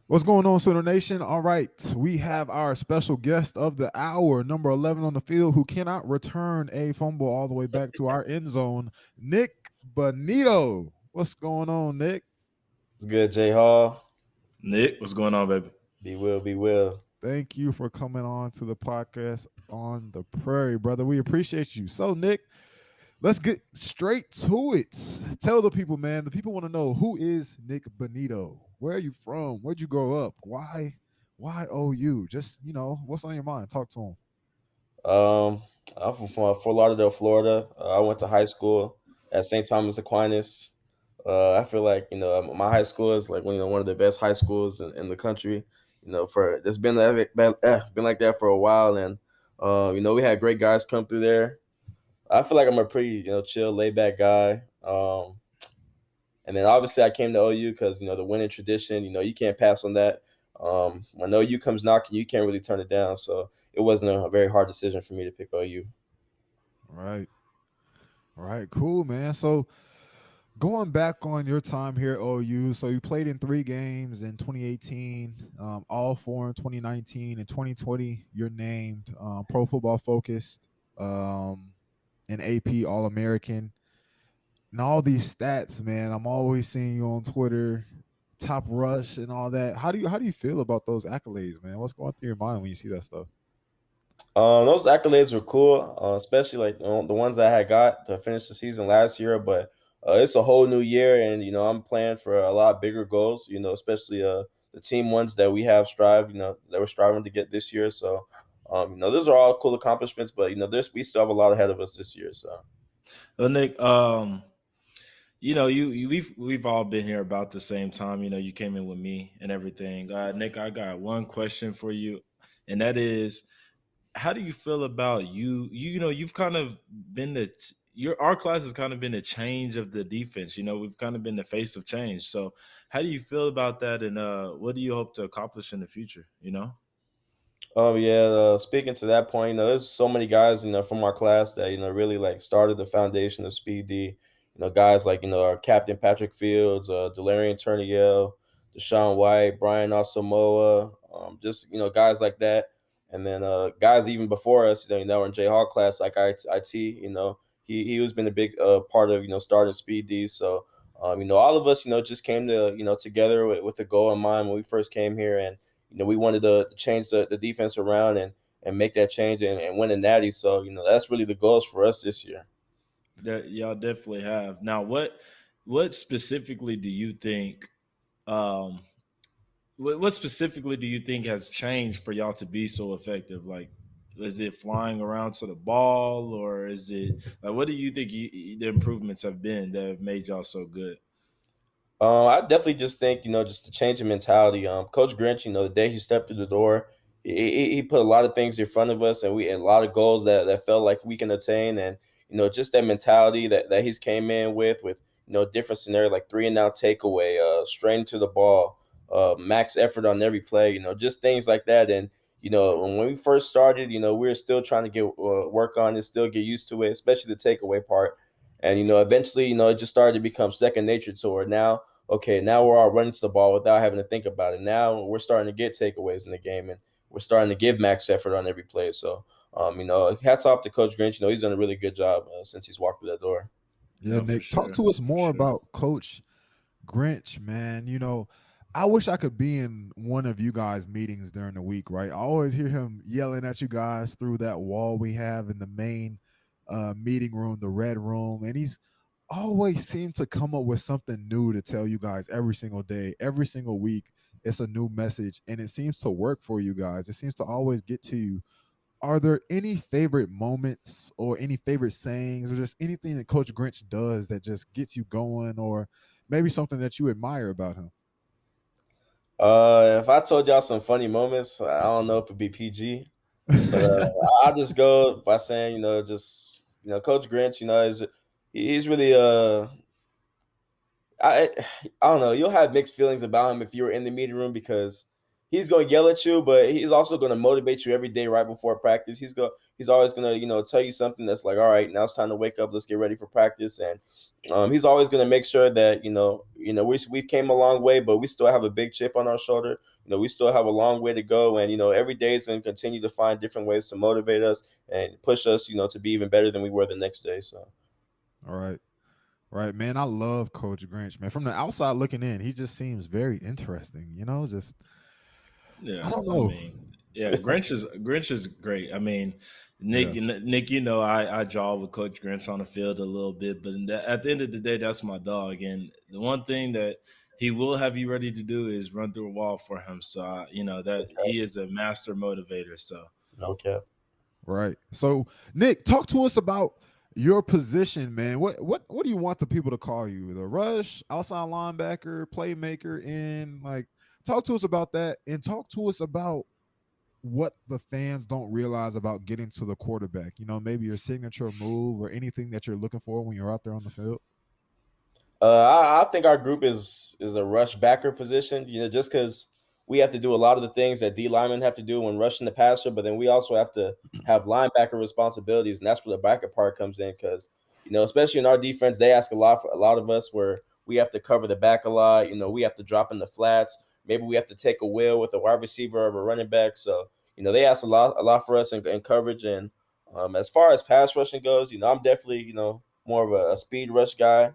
What's going on, Sooner Nation? All right, we have our special guest of the hour, number 11 on the field, who cannot return a fumble all the way back to our end zone, Nik Bonitto. What's going on, Nick? It's good, J Hall. Nick, what's going on, baby? Be well, be well. Thank you for coming on to the podcast on the Prairie, brother. We appreciate you. So, Nick, let's get straight to it. Tell the people, man. The people want to know, who is Nik Bonitto? Where are you from? Where'd you grow up? Why OU? Just what's on your mind? Talk to him. Um, I'm from Fort Lauderdale, Florida. I went to high school at St. Thomas Aquinas. I feel like my high school is like one of the best high schools in the country. For it's been like that for a while, and we had great guys come through there. I feel like I'm a pretty chill, laid back guy. And then obviously I came to OU because the winning tradition. You can't pass on that. When OU comes knocking, you can't really turn it down. So it wasn't a very hard decision for me to pick OU. Right. All right. Cool, man. So going back on your time here at OU, so you played in 3 games in 2018, all four in 2019. In 2020, you're named Pro Football Focused, an AP All American, and all these stats, man. I'm always seeing you on Twitter, top rush and all that. How do you feel about those accolades, man? What's going through your mind when you see that stuff? Those accolades were cool, especially like the ones I had got to finish the season last year. But it's a whole new year, and I'm playing for a lot bigger goals. Especially the team ones that we have strive. That we're striving to get this year. So, those are all cool accomplishments. But this we still have a lot ahead of us this year. So. Well, Nick, we've all been here about the same time. You came in with me and everything. Nick, I got one question for you, and that is, how do you feel about you? You've kind of been your our class has kind of been the change of the defense. We've kind of been the face of change. So, how do you feel about that, and what do you hope to accomplish in the future? Oh yeah, speaking to that point, there's so many guys, from our class that really like started the foundation of Speed D. Guys like our captain Patrick Fields, Delarian Turniel, Deshaun White, Brian Asamoah, just guys like that, and then guys even before us, that were in J Hall class like IT. He was been a big part of starting Speed D. So all of us just came to together with a goal in mind when we first came here, and we wanted to change the defense around and make that change and win a natty. So, that's really the goals for us this year. That y'all definitely have. Now, what specifically do you think? Um, what specifically do you think has changed for y'all to be so effective? Like, is it flying around to the ball, or is it like what do you think the improvements have been that have made y'all so good? I definitely just think, just to change the mentality. Coach Grinch, the day he stepped through the door, he put a lot of things in front of us, and a lot of goals that felt like we can attain, and just that mentality that he's came in with different scenario like 3-and-out takeaway, straight into the ball, max effort on every play, just things like that. And when we first started, we were still trying to get work on it, still get used to it, especially the takeaway part. And eventually, it just started to become second nature to her. Now, okay, now we're all running to the ball without having to think about it. Now we're starting to get takeaways in the game, and we're starting to give max effort on every play. So, hats off to Coach Grinch. He's done a really good job since he's walked through that door. Yeah, No, for Nick, talk sure, to us for more sure. about Coach Grinch, man. I wish I could be in one of you guys' meetings during the week, right? I always hear him yelling at you guys through that wall we have in the main meeting room, the red room, and he's always seemed to come up with something new to tell you guys every single day, every single week. It's a new message, and it seems to work for you guys. It seems to always get to you. Are there any favorite moments or any favorite sayings or just anything that Coach Grinch does that just gets you going, or maybe something that you admire about him? If I told y'all some funny moments, I don't know if it'd be PG, but I'll just go by saying, just Coach Grinch, he's really I I don't know. You'll have mixed feelings about him if you were in the meeting room because he's going to yell at you, but he's also going to motivate you every day right before practice. He's always going to tell you something that's like, all right, now it's time to wake up. Let's get ready for practice. And he's always going to make sure that we've came a long way, but we still have a big chip on our shoulder. We still have a long way to go, and every day is going to continue to find different ways to motivate us and push us, to be even better than we were the next day. So. All right. Right, man. I love Coach Grinch, man. From the outside looking in, he just seems very interesting. Just I Yeah, don't I know. mean, yeah, Grinch is great. I mean, Yeah. Nick, I jaw with Coach Grinch on the field a little bit, but at the end of the day, that's my dog. And the one thing that he will have you ready to do is run through a wall for him. So that he is a master motivator. So Okay. Right. So, Nick, talk to us about your position, man. What do you want the people to call you? The rush, outside linebacker, playmaker, and like talk to us about that and talk to us about what the fans don't realize about getting to the quarterback. Maybe your signature move or anything that you're looking for when you're out there on the field. I think our group is a rush backer position. Just because we have to do a lot of the things that D linemen have to do when rushing the passer, but then we also have to have linebacker responsibilities, and that's where the backer part comes in. Because especially in our defense, they ask a lot for a lot of us, where we have to cover the back a lot. We have to drop in the flats. Maybe we have to take a wheel with a wide receiver or a running back. So they ask a lot for us in coverage. And as far as pass rushing goes, I'm definitely more of a speed rush guy.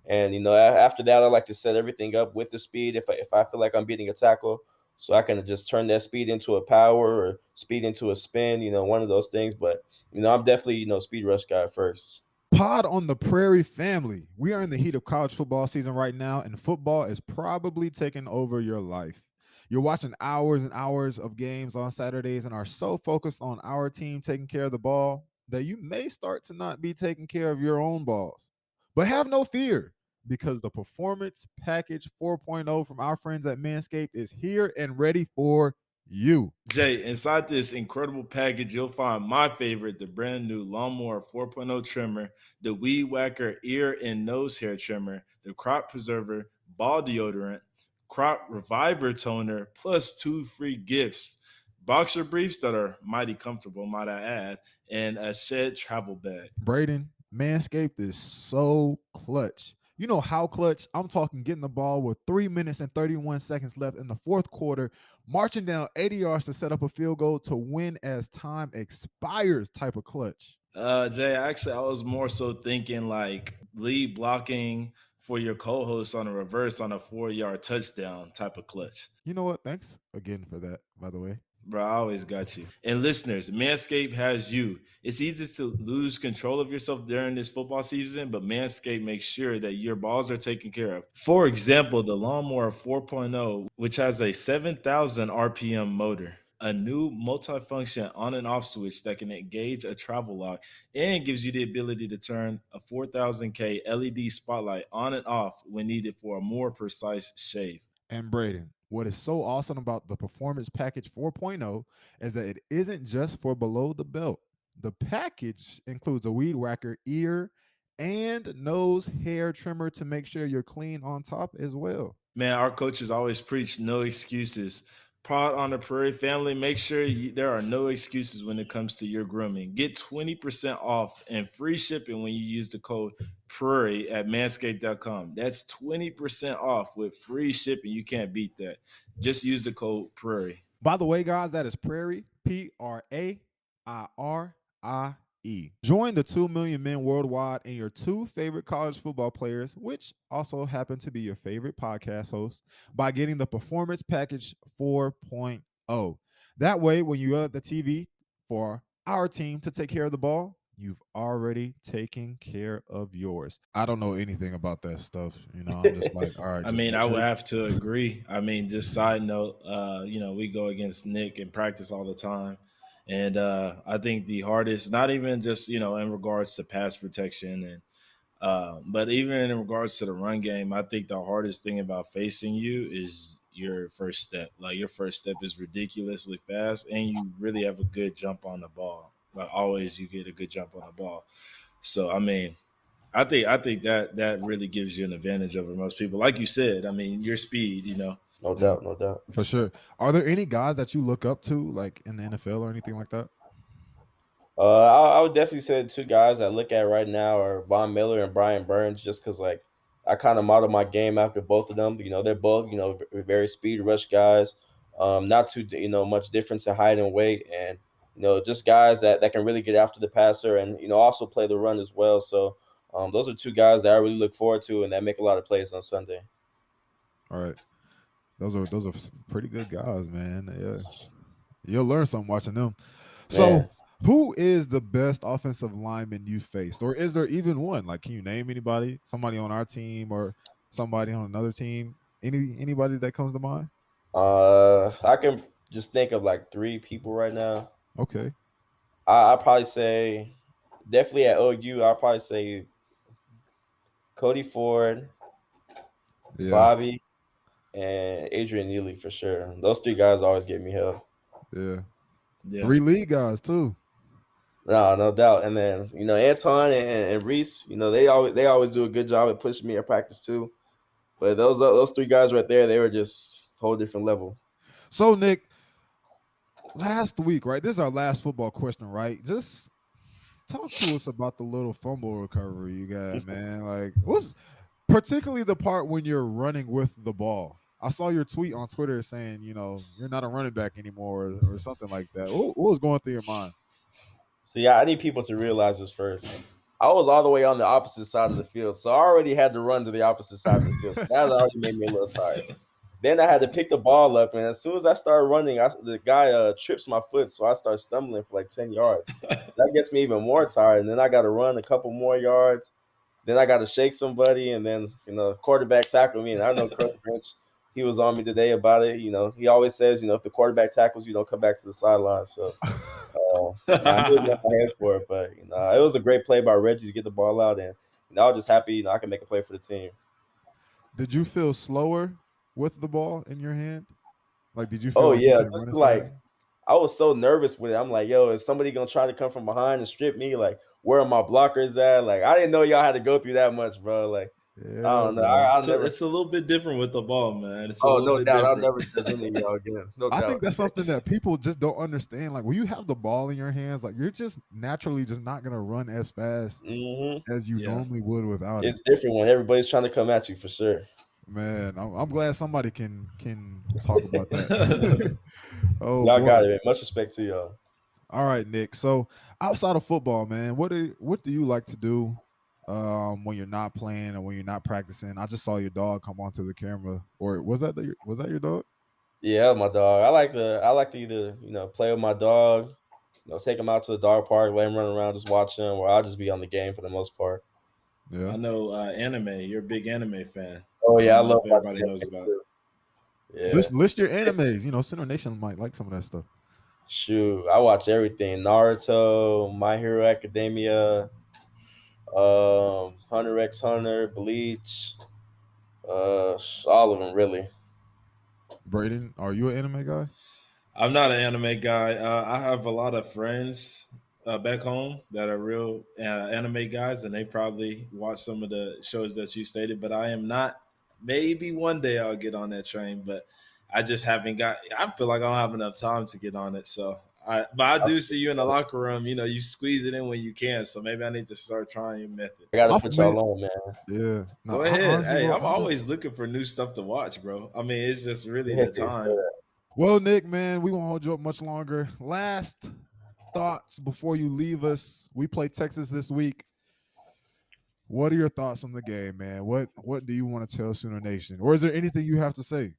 And after that, I like to set everything up with the speed. If I feel like I'm beating a tackle, so I can just turn that speed into a power or speed into a spin. One of those things. But I'm definitely speed rush guy first. Pod on the Prairie family. We are in the heat of college football season right now, and football is probably taking over your life. You're watching hours and hours of games on Saturdays and are so focused on our team taking care of the ball that you may start to not be taking care of your own balls. But have no fear because the Performance Package 4.0 from our friends at Manscaped is here and ready for you. Jay, inside this incredible package, you'll find my favorite, the brand new Lawnmower 4.0 trimmer, the Weed Whacker ear and nose hair trimmer, the Crop Preserver ball deodorant, Crop Reviver toner, plus 2 free gifts. Boxer briefs that are mighty comfortable, might I add, and a shed travel bag. Brayden, Manscaped is so clutch. You know how clutch? I'm talking getting the ball with 3 minutes and 31 seconds left in the fourth quarter, marching down 80 yards to set up a field goal to win as time expires type of clutch. Jay, actually, I was more so thinking like lead blocking for your co-host on a reverse on a 4 yard touchdown type of clutch. You know what? Thanks again for that, by the way. Bro, I always got you. And listeners, Manscaped has you. It's easy to lose control of yourself during this football season, but Manscaped makes sure that your balls are taken care of. For example, the Lawnmower 4.0, which has a 7,000 RPM motor, a new multifunction on and off switch that can engage a travel lock, and gives you the ability to turn a 4000K LED spotlight on and off when needed for a more precise shave. And Brayden, what is so awesome about the Performance Package 4.0 is that it isn't just for below the belt. The package includes a weed whacker ear and nose hair trimmer to make sure you're clean on top as well. Man, our coaches always preach no excuses. Pod on the Prairie family, make sure there are no excuses when it comes to your grooming. Get 20% off and free shipping when you use the code Prairie at manscaped.com. That's 20% off with free shipping. You can't beat that. Just use the code Prairie. By the way, guys, that is Prairie, Prairie. Join the 2 million men worldwide and your two favorite college football players, which also happen to be your favorite podcast hosts, by getting the Performance Package 4.0. That way, when you at the TV for our team to take care of the ball, you've already taken care of yours. I don't know anything about that stuff. I'm just like, all right, I just mean, make I sure. would have to agree. I mean, just side note, we go against Nick in practice all the time. And I think the hardest, not even just, in regards to pass protection but even in regards to the run game, I think the hardest thing about facing you is your first step. Like your first step is ridiculously fast and you really have a good jump on the ball. Like always you get a good jump on the ball. So I mean, I think that really gives you an advantage over most people. Like you said, I mean, your speed. No Yeah, doubt, no doubt. for sure. Are there any guys that you look up to, like in the NFL or anything like that? I would definitely say the two guys I look at right now are Von Miller and Brian Burns, just because like I kind of model my game after both of them. They're both very speed rush guys. Not too much difference in height and weight, and just guys that can really get after the passer and also play the run as well. So those are two guys that I really look forward to and that make a lot of plays on Sunday. All right, those are some pretty good guys, man. Yeah, you'll learn something watching them. So, Man, who is the best offensive lineman you faced, or is there even one? Like, can you name anybody? Somebody on our team or somebody on another team? Anybody that comes to mind? I can just think of like three people right now. Okay, I probably say definitely at OU. I'll probably say Cody Ford, yeah, Bobby, and Adrian Neely for sure. Those three guys always get me hell. yeah. Yeah. 3 league guys too. No, no doubt. And then Anton and Reese. They always do a good job at pushing me at practice too. But those three guys right there, they were just a whole different level. So, Nick, last week, right? This is our last football question, right? Just talk to us about the little fumble recovery you got, man. Like, what's particularly the part when you're running with the ball? I saw your tweet on Twitter saying, you're not a running back anymore, or something like that. What was going through your mind? See, I need people to realize this first. I was all the way on the opposite side of the field, so I already had to run to the opposite side of the field. So that already made me a little tired. Then I had to pick the ball up, and as soon as I started running, the guy trips my foot, so I start stumbling for like 10 yards. So that gets me even more tired. And then I got to run a couple more yards. Then I got to shake somebody, and then quarterback tackled me. And I know Coach Grinch, he was on me today about it. He always says, if the quarterback tackles you, don't come back to the sideline. So I knew it was in my head for it, but it was a great play by Reggie to get the ball out, and I was just happy I could make a play for the team. Did you feel slower with the ball in your hand? Like, did you feel Oh like you yeah, couldn't just run as like fast? I was so nervous with it. I'm like, yo, is somebody gonna try to come from behind and strip me? Like, where are my blockers at? Like, I didn't know y'all had to go through that much, bro. Like, I Yeah, don't know. bro. I'll So never. it's a little bit different with the ball, man. It's a Oh, little no bit doubt. I'll different. never judge any of y'all again. No I think doubt. that's something that people just don't understand. Like, when you have the ball in your hands, like, you're just naturally just not gonna run as fast as you Yeah. normally would without it. It's different when everybody's trying to come at you for sure. Man, I'm glad somebody can talk about that. Oh Y'all boy. got it, man. Much respect to y'all. All right, Nick. So outside of football, man, what do you like to do when you're not playing or when you're not practicing? I just saw your dog come onto the camera. Or was that your dog? Yeah, my dog. I like to either play with my dog, take him out to the dog park, let him run around, just watch him, or I'll just be on the game for the most part. Yeah. I know anime. You're a big anime fan. Oh I yeah, I don't know love if watching everybody knows anime about it. too. Yeah, List your animes. Center Nation might like some of that stuff. shoot, I watch everything: Naruto, My Hero Academia, Hunter X Hunter, Bleach, all of them really. Brayden, are you an anime guy? I'm not an anime guy. I have a lot of friends back home that are real anime guys, and they probably watch some of the shows that you stated. But I am not. Maybe one day I'll get on that train, but I just haven't got. I feel like I don't have enough time to get on it. But I I, do see you in the locker room. You squeeze it in when you can. So maybe I need to start trying your method. I got to I put man, y'all on, man. yeah. No, Go I ahead. honestly, Hey, bro, I'm always looking for new stuff to watch, bro. I mean, it's just really the Yes, time. sir. well, Nick, man, we won't hold you up much longer. Last thoughts before you leave us. We play Texas this week. What are your thoughts on the game, man? What do you want to tell Sooner Nation? Or is there anything you have to say?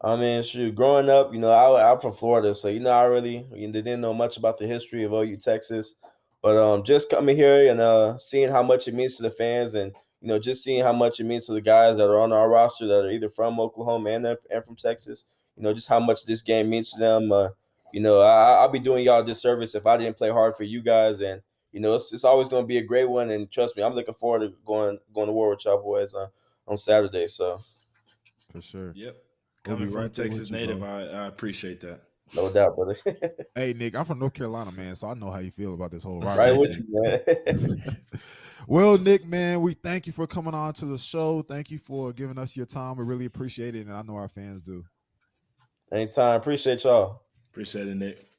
I mean, shoot, growing up, I'm from Florida, so I really didn't know much about the history of OU Texas, but just coming here and seeing how much it means to the fans, and just seeing how much it means to the guys that are on our roster that are either from Oklahoma and from Texas, just how much this game means to them. I'll be doing y'all a disservice if I didn't play hard for you guys, and it's always going to be a great one, and trust me, I'm looking forward to going to war with y'all boys on Saturday. So For sure. Yep. We'll be Coming from a right there Texas with you, native, bro. I appreciate that. no doubt, brother. Hey, Nick, I'm from North Carolina, man, so I know how you feel about this whole Right rivalry with thing. you, man. Well, Nick, man, we thank you for coming on to the show. Thank you for giving us your time. We really appreciate it, and I know our fans do. Anytime. Appreciate y'all. Appreciate it, Nick.